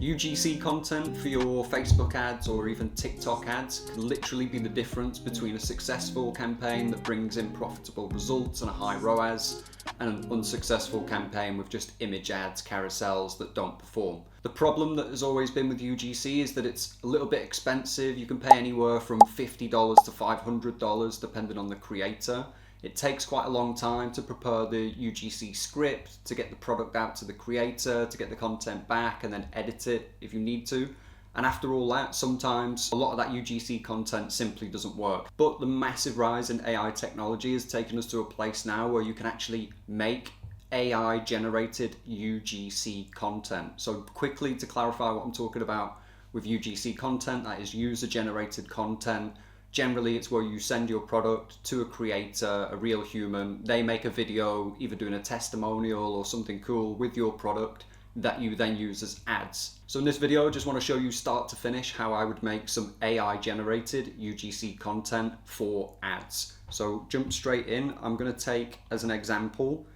UGC content for your Facebook ads or even TikTok ads can literally be the difference between a successful campaign that brings in profitable results and a high ROAS and an unsuccessful campaign with just image ads, carousels that don't perform. The problem that has always been with UGC is that it's a little bit expensive. You can pay anywhere from $50 to $500 depending on the creator. It takes quite a long time to prepare the UGC script, to get the product out to the creator, to get the content back and then edit it if you need to. And after all that, sometimes a lot of that UGC content simply doesn't work. But the massive rise in AI technology has taken us to a place now where you can actually make AI generated UGC content. So quickly to clarify what I'm talking about with UGC content, that is user generated content. Generally, it's where you send your product to a creator, a real human. They make a video, either doing a testimonial or something cool with your product that you then use as ads. So in this video, I just want to show you start to finish how I would make some AI generated UGC content for ads. So jump straight in. I'm going to take as an example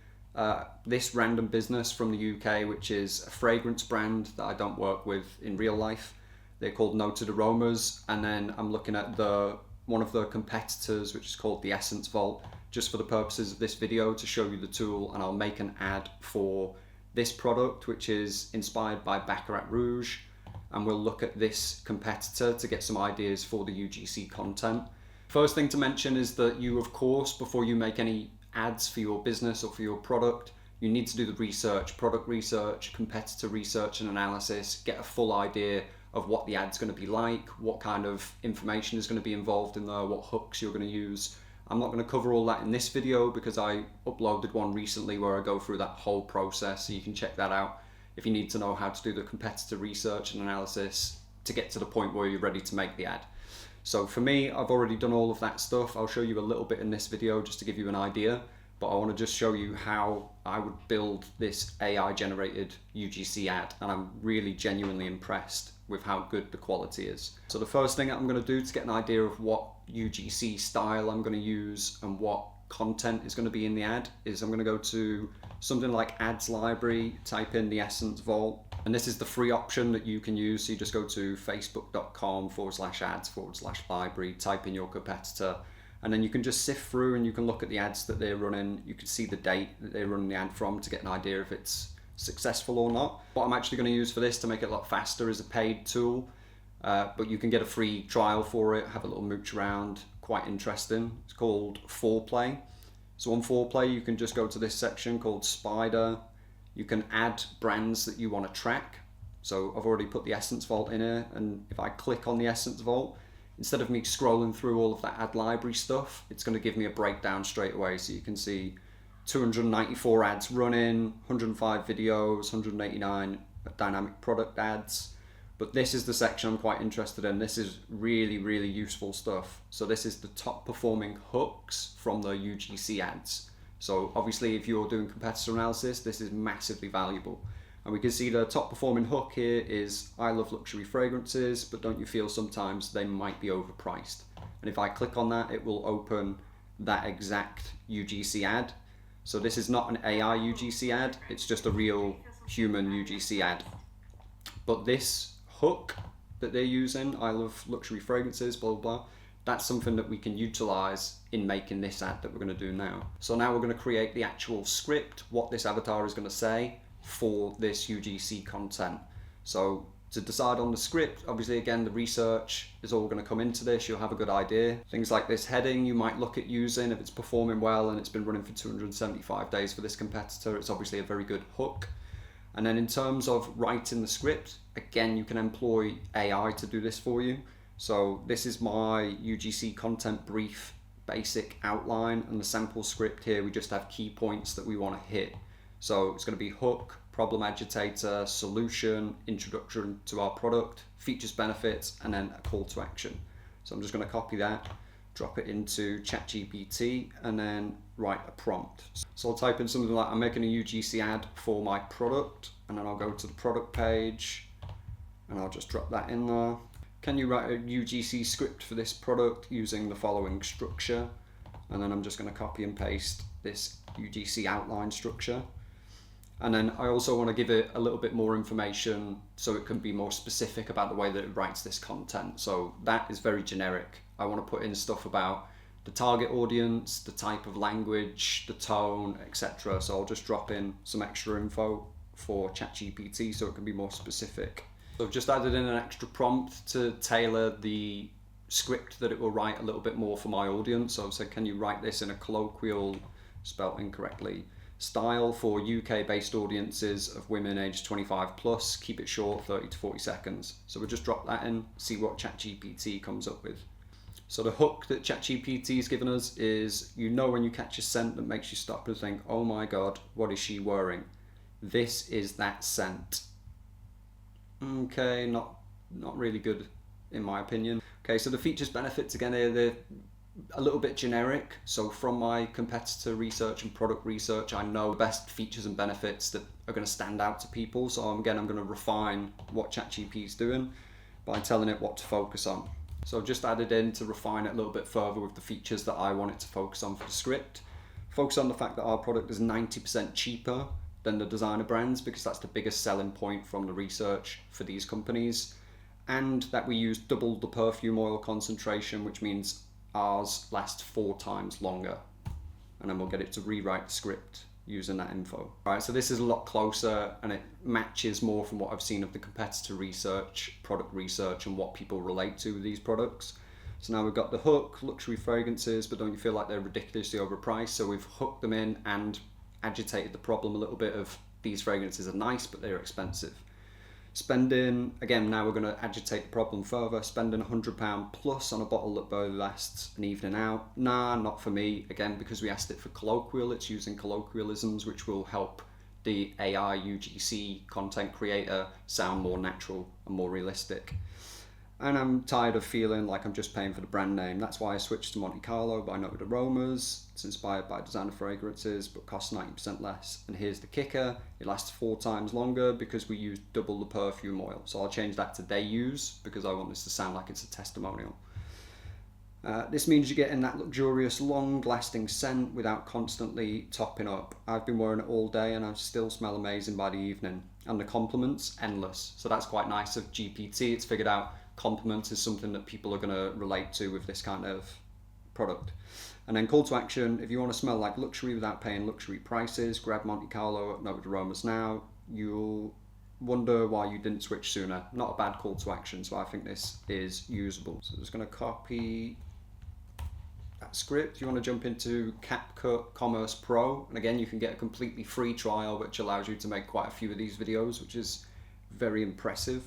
this random business from the UK, which is a fragrance brand that I don't work with in real life. They're called Noted Aromas, and then I'm looking at one of the competitors, which is called the Essence Vault, just for the purposes of this video to show you the tool, and I'll make an ad for this product, which is inspired by Baccarat Rouge, and we'll look at this competitor to get some ideas for the UGC content. First thing to mention is that you, of course, before you make any ads for your business or for your product, you need to do the research, product research, competitor research and analysis, get a full idea of what the ad's going to be like, what kind of information is going to be involved in there, what hooks you're going to use. I'm not going to cover all that in this video because I uploaded one recently where I go through that whole process, so you can check that out if you need to know how to do the competitor research and analysis to get to the point where you're ready to make the ad. So for me, I've already done all of that stuff. I'll show you a little bit in this video just to give you an idea, but I want to just show you how I would build this AI generated UGC ad, and I'm really genuinely impressed with how good the quality is. So the first thing I'm going to do to get an idea of what UGC style I'm going to use and what content is going to be in the ad is I'm going to go to something like Ads Library, type in the Essence Vault, and this is the free option that you can use. So you just go to facebook.com/ads/library, type in your competitor, and then you can just sift through and you can look at the ads that they're running. You can see the date that they're running the ad from to get an idea if it's successful or not. What I'm actually going to use for this to make it a lot faster is a paid tool, but you can get a free trial for it, have a little mooch around, quite interesting. It's called Foreplay. So on Foreplay, you can just go to this section called Spider. You can add brands that you want to track. So I've already put the Essence Vault in here, and if I click on the Essence Vault, instead of me scrolling through all of that ad library stuff, it's going to give me a breakdown straight away. So you can see 294 ads running, 105 videos, 189 dynamic product ads. But this is the section I'm quite interested in. This is really, really useful stuff. So this is the top performing hooks from the UGC ads. So obviously if you're doing competitor analysis, this is massively valuable. And we can see the top performing hook here is I love luxury fragrances, but don't you feel sometimes they might be overpriced? And if I click on that, it will open that exact UGC ad. So this is not an AI UGC ad, it's just a real human UGC ad. But this hook that they're using, I love luxury fragrances, blah, blah, blah, that's something that we can utilize in making this ad that we're going to do now. So now we're going to create the actual script, what this avatar is going to say for this UGC content. So to decide on the script, obviously again the research is all going to come into this. You'll have a good idea. Things like this heading you might look at using if it's performing well and it's been running for 275 days for this competitor. It's obviously a very good hook. And then in terms of writing the script, again you can employ AI to do this for you. So this is my UGC content brief basic outline, and the sample script here we just have key points that we want to hit. So it's going to be hook, problem agitator, solution, introduction to our product, features, benefits, and then a call to action. So I'm just going to copy that, drop it into ChatGPT, and then write a prompt. So I'll type in something like, I'm making a UGC ad for my product, and then I'll go to the product page, and I'll just drop that in there. Can you write a UGC script for this product using the following structure? And then I'm just going to copy and paste this UGC outline structure. And then I also want to give it a little bit more information so it can be more specific about the way that it writes this content. So that is very generic. I want to put in stuff about the target audience, the type of language, the tone, etc. So I'll just drop in some extra info for ChatGPT so it can be more specific. So I've just added in an extra prompt to tailor the script that it will write a little bit more for my audience. So I've said, can you write this in a colloquial, spelt incorrectly, style for UK based audiences of women aged 25 plus, keep it short, 30 to 40 seconds. So we'll just drop that in, see what ChatGPT comes up with. So the hook that ChatGPT has given us is, you know, when you catch a scent that makes you stop and think, oh my God, what is she wearing? This is that scent. Okay, not really good in my opinion. Okay, so the features benefits again here, they're a little bit generic. So from my competitor research and product research, I know the best features and benefits that are going to stand out to people. So again, I'm going to refine what ChatGPT is doing by telling it what to focus on. So I've just added in to refine it a little bit further with the features that I want it to focus on for the script. Focus on the fact that our product is 90% cheaper than the designer brands, because that's the biggest selling point from the research for these companies. And that we use double the perfume oil concentration, which means ours lasts 4 times longer. And then we'll get it to rewrite the script using that info. Right, so this is a lot closer and it matches more from what I've seen of the competitor research, product research, and what people relate to with these products. So now we've got the hook, luxury fragrances, but don't you feel like they're ridiculously overpriced? So we've hooked them in and agitated the problem a little bit of these fragrances are nice, but they're expensive. Spending, again, now we're going to agitate the problem further, spending £100 plus on a bottle that barely lasts an evening out. Nah, not for me. Again, because we asked it for colloquial, it's using colloquialisms, which will help the AI UGC content creator sound more natural and more realistic. And I'm tired of feeling like I'm just paying for the brand name. That's why I switched to Monte Carlo by Noted Aromas. It's inspired by designer fragrances, but costs 90% less. And here's the kicker, it lasts 4 times longer because we use double the perfume oil. So I'll change that to they use because I want this to sound like it's a testimonial. This means you're getting that luxurious, long-lasting scent without constantly topping up. I've been wearing it all day and I still smell amazing by the evening. And the compliments, endless. So that's quite nice of GPT. It's figured out compliments is something that people are going to relate to with this kind of product. And then call to action, if you want to smell like luxury without paying luxury prices, grab Monte Carlo at Noted Aromas now. You'll wonder why you didn't switch sooner. Not a bad call to action, so I think this is usable. So I'm just going to copy that script. You want to jump into CapCut Commerce Pro, and again you can get a completely free trial which allows you to make quite a few of these videos, which is very impressive.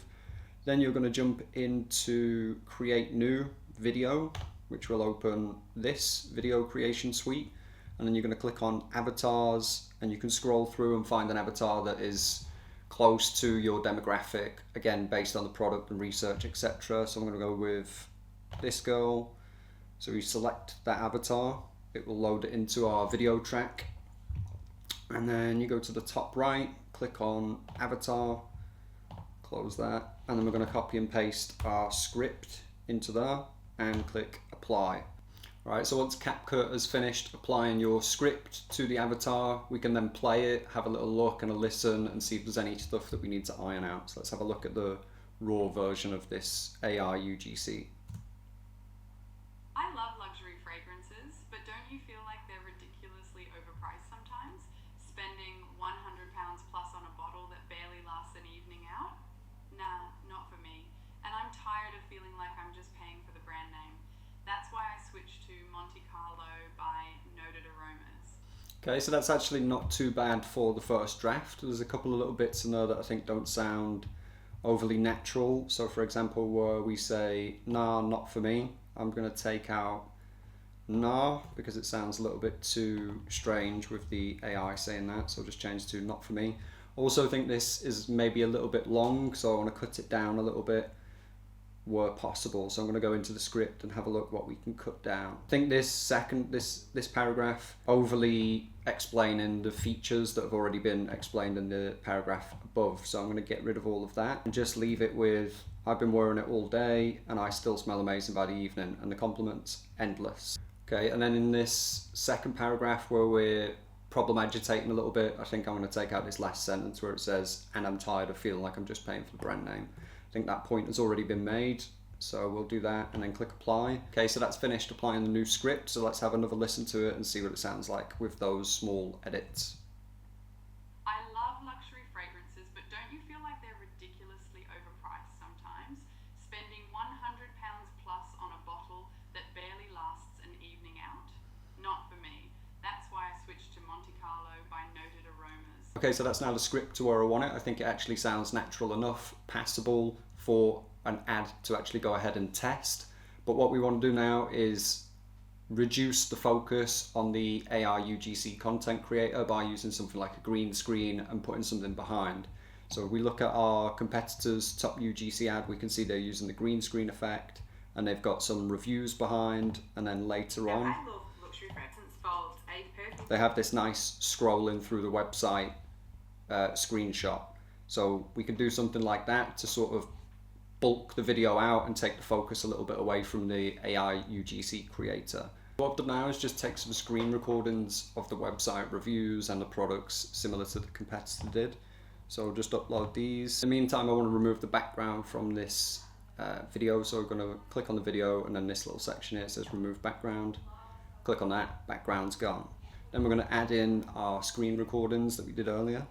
Then you're going to jump into Create New Video, which will open this video creation suite. And then you're going to click on Avatars, and you can scroll through and find an avatar that is close to your demographic, again, based on the product and research, etc. So I'm going to go with this girl. So we select that avatar, it will load it into our video track. And then you go to the top right, click on Avatar, close that, and then we're going to copy and paste our script into there and click apply. Right, so once CapCut has finished applying your script to the avatar, we can then play it, have a little look and a listen and see if there's any stuff that we need to iron out. So let's have a look at the raw version of this AI UGC. I love luxury fragrances, but don't you feel like they're ridiculously overpriced sometimes? Spending £100 plus on a bottle that barely lasts an evening out? Nah, not for me. And I'm tired of feeling like I'm just paying for the brand name. That's why I switched to Monte Carlo by Noted Aromas. Okay, so that's actually not too bad for the first draft. There's a couple of little bits in there that I think don't sound overly natural. So for example, where we say, nah, not for me, I'm going to take out nah because it sounds a little bit too strange with the AI saying that. So I'll just change to not for me. Also think this is maybe a little bit long, so I want to cut it down a little bit where possible. So I'm going to go into the script and have a look what we can cut down. I think this paragraph overly explaining the features that have already been explained in the paragraph above. So I'm going to get rid of all of that and just leave it with I've been wearing it all day and I still smell amazing by the evening, and the compliments endless. Okay, and then in this second paragraph where we're problem agitating a little bit. I think I'm going to take out this last sentence where it says, and I'm tired of feeling like I'm just paying for the brand name. I think that point has already been made. So we'll do that and then click apply. Okay, so that's finished applying the new script. So let's have another listen to it and see what it sounds like with those small edits. I love luxury fragrances, but don't you feel like they're ridiculously overpriced sometimes? Spending £100 plus on a bottle that barely lasts an evening out? Not for me. That's why I switched to Monte Carlo by Noted Aromas. Okay, so that's now the script to where I want it. I think it actually sounds natural enough, passable for an ad to actually go ahead and test. But what we want to do now is reduce the focus on the AI UGC content creator by using something like a green screen and putting something behind. So if we look at our competitors' top UGC ad, we can see they're using the green screen effect and they've got some reviews behind, and then later on they have this nice scrolling through the website screenshot. So we can do something like that to sort of bulk the video out and take the focus a little bit away from the AI UGC creator. What I've done now is just take some screen recordings of the website reviews and the products similar to the competitor did. So I'll just upload these. In the meantime, I want to remove the background from this video. So we're going to click on the video and then this little section here says remove background. Click on that, background's gone. Then we're going to add in our screen recordings that we did earlier.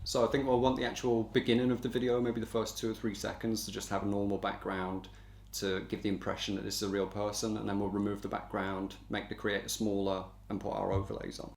So I think we'll want the actual beginning of the video, maybe the first 2 or 3 seconds, to just have a normal background to give the impression that this is a real person, and then we'll remove the background, make the creator smaller and put our overlays on.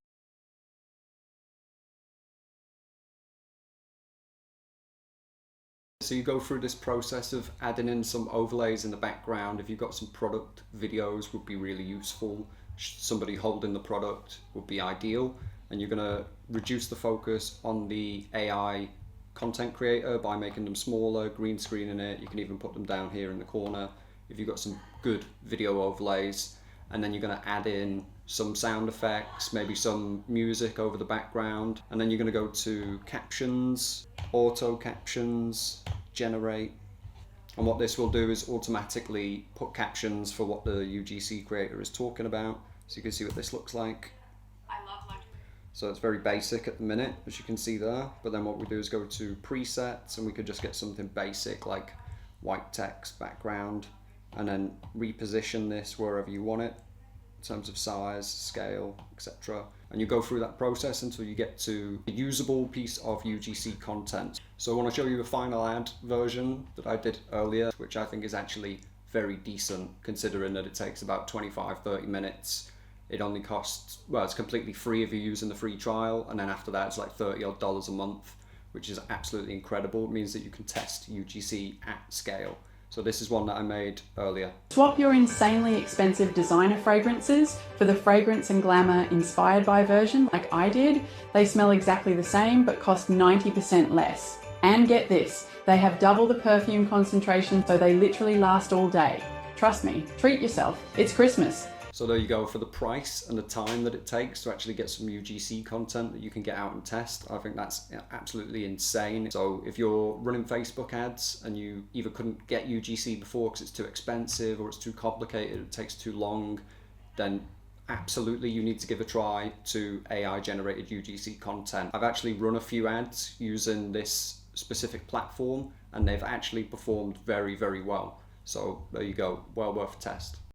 So you go through this process of adding in some overlays in the background. If you've got some product videos, would be really useful. Somebody holding the product would be ideal. And you're going to reduce the focus on the AI content creator by making them smaller, green screening it. You can even put them down here in the corner if you've got some good video overlays. And then you're going to add in some sound effects, maybe some music over the background. And then you're going to go to captions, auto captions, generate. And what this will do is automatically put captions for what the UGC creator is talking about. So you can see what this looks like. So it's very basic at the minute, as you can see there. But then what we do is go to presets, and we could just get something basic like white text background, and then reposition this wherever you want it in terms of size, scale, etc. And you go through that process until you get to a usable piece of UGC content. So I want to show you a final ad version that I did earlier, which I think is actually very decent considering that it takes about 25-30 minutes. It only costs, well, it's completely free if you're using the free trial, and then after that it's like $30 odd a month, which is absolutely incredible. It means that you can test UGC at scale. So this is one that I made earlier. Swap your insanely expensive designer fragrances for the fragrance and glamour inspired by version like I did. They smell exactly the same but cost 90% less. And get this, they have double the perfume concentration, so they literally last all day. Trust me, treat yourself. It's Christmas. So there you go, for the price and the time that it takes to actually get some UGC content that you can get out and test. I think that's absolutely insane. So if you're running Facebook ads and you either couldn't get UGC before because it's too expensive or it's too complicated, it takes too long, then absolutely you need to give a try to AI generated UGC content. I've actually run a few ads using this specific platform and they've actually performed very, very well. So there you go, well worth a test.